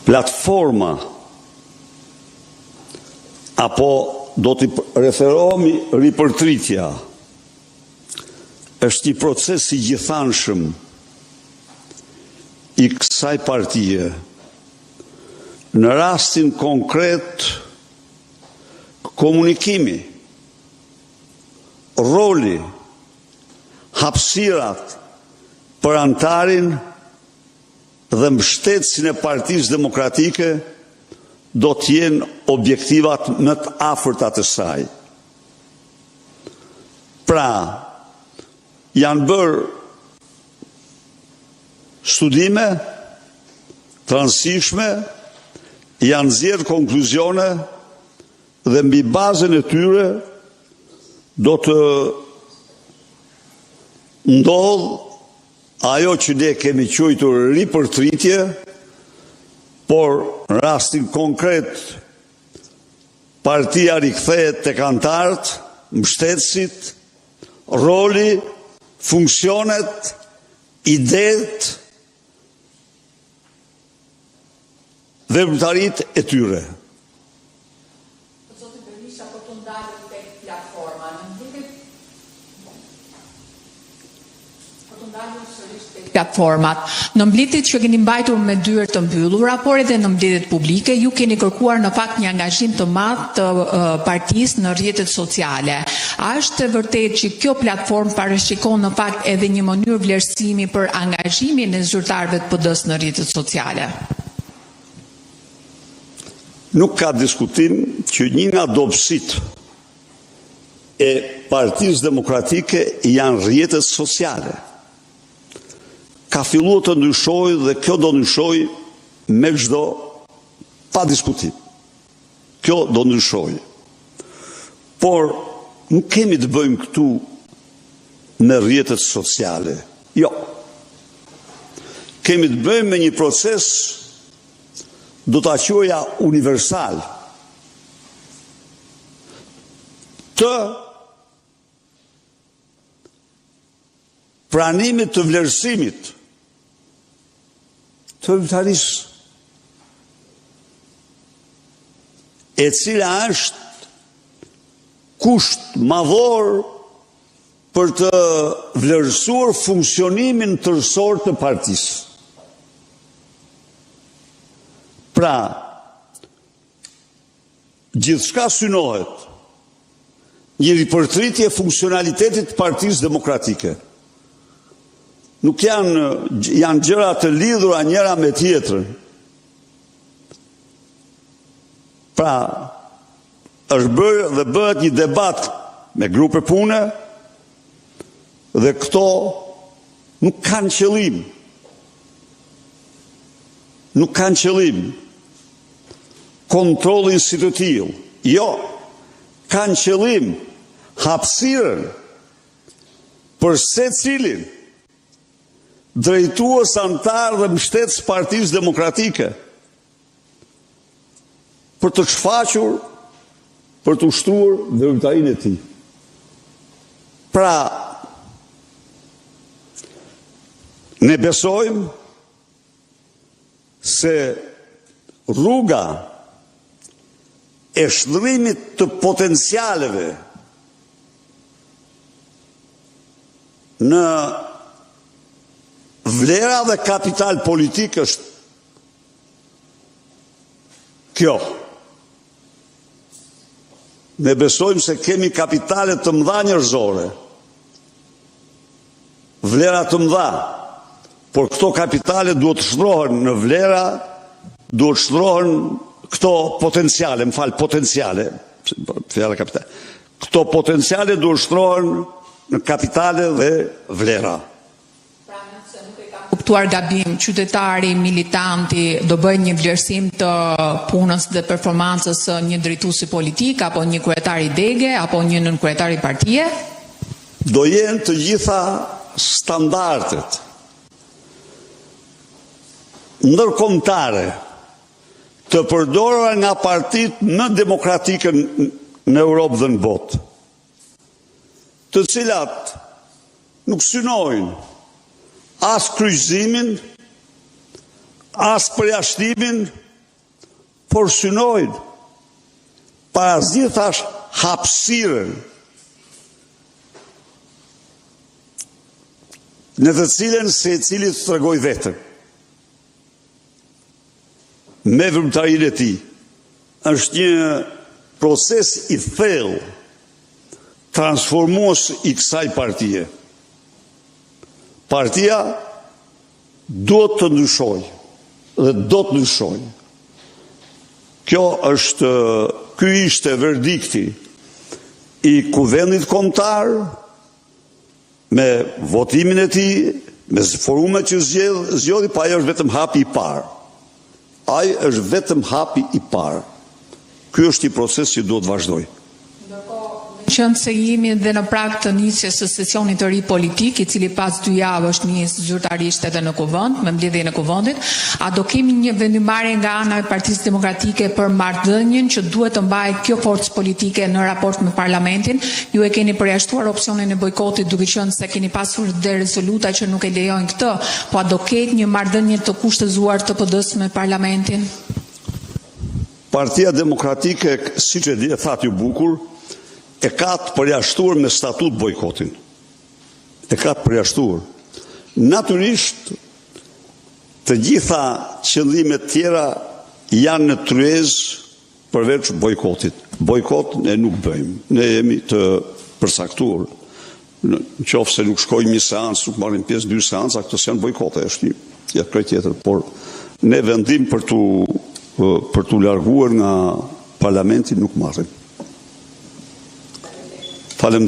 platforma apo do t'i referohemi ripërtritja është një proces i gjithanshëm i kësaj partije. Në rastin konkret, komunikimi, roli, hapësirat për antarin dhe mbështetësin e Partisë Demokratike do t'jenë objektivat më të afërta të saj. Pra, janë bërë studime të rëndësishme, janë nxjerrë konkluzione dhe mbi bazën e tyre do të ndodhë ajo që ne kemi quajtur ripërtritje, por në rastin konkret partia rikthehet tek antarët, mbështetësit, roli, funksionet, idetë dhe vërtarit e tyre. Zoti Berisha, po të ndalët tek platforma, platformat. Në mblitit që keni mbajtur me dyert të mbyllura, por edhe në mblitit publike, ju keni kërkuar në fakt një angazhim të madh të partisë në rrjetet sociale. A është vërtet që kjo platformë parashikon në fakt edhe një mënyrë vlerësimi për angazhimin e zyrtarëve të PD-s në rrjetet sociale? Nuk ka diskutim që një nga dobësitë e Partisë Demokratike janë rrjetet sociale. Ka filluar të ndryshojë dhe kjo do ndryshojë me çdo pa diskutim. Kjo do ndryshojë. Por nuk kemi të bëjmë këtu me rrjetet sociale. Jo. Kemi të bëjmë me një proces do ta quaja universal të pranimit të vlerësimit të vërtarisë, e cila është kusht madhor për të vlerësuar funksionimin tërësor të partisë. Pra, gjithçka synohet një ripërtritje funksionalitetit të Partisë Demokratike. Nuk janë gjëra të lidhura njëra me tjetrën. Pra, është bërë dhe bëhet një debat me grupe pune dhe këto nuk kanë qëllim. Nuk kanë qëllim kontroll institutiv. Jo, kanë qëllim hapësirën për secilin drejtues, antar dhe mbështetës Partisë Demokratike për të shfaqur, për të ushtruar vërtetësinë e tij. Pra, ne besojmë se rruga e shndrimit të potencialeve në vlera dhe kapital politik është kjo. Ne besojmë se kemi kapitale të mëdha njerëzore, vlera të mëdha, por këto kapitale duhet të shndrohen në vlera, duhet të shndrohen këto potenciale, potenciale, fjala kapitale. Këto potenciale duhet të shndrohen në kapitale dhe vlera. Kuptuar gabim, qytetari, militanti do bëjnë një vlerësim të punës dhe performancës së një drejtuesi politik, apo një kryetari dege, apo një nënkryetari partie? Do jenë të gjitha standardet ndërkombëtare të përdorura nga partitë më demokratike në Europë dhe në botë, të cilat nuk synojnë as kryqëzimin, as përjashtimin, por synojnë parazitash hapësirën në të cilën se cili të tregoj vetën me vërmëtarinë e tij. Është një proces i thellë transformues i kësaj partie. Partia duhet të ndryshojë dhe do të ndryshojë. Ky ishte verdikti i Kuvendit Kombëtar me votimin e tij, me forumet që zgjodhi, pa ai është vetëm hapi i parë. Ai është vetëm hapi i parë. Ky është i proces që duhet vazhdojë. Qënë se jemi dhe në prag të nisjes së sesionit të ri politik, i cili pas 2 javë është nis zyrtarisht edhe në Kuvend, me mbledhjen e Kuvendit, a do kemi një vendimarrje nga ana e Partisë Demokratike për marrëdhënien që duhet të mbajë kjo forcë politike në raport me Parlamentin? Ju e keni përjashtuar opsionin e bojkotit, duke qenë se keni pasur dhe rezoluta që nuk e lejojnë këtë, po a do ketë një marrëdhënie të kushtëzuar të PD-s me Parlamentin? Partia Demokratike, siç e thatë ju bukur, e ka të përjashtuar me statut bojkotin. E ka të përjashtuar. Natyrisht, të gjitha qëllimet tjera janë në tryezë përveç bojkotit. Bojkot ne nuk bëjmë. Ne jemi të përsaktuar. Në qoftë se nuk shkojmë një seancë, nuk marrim pjesë 2 seanca, këto janë bojkote, është një krejt tjetër. Por ne vendim për tu larguar nga parlamenti nuk marrim.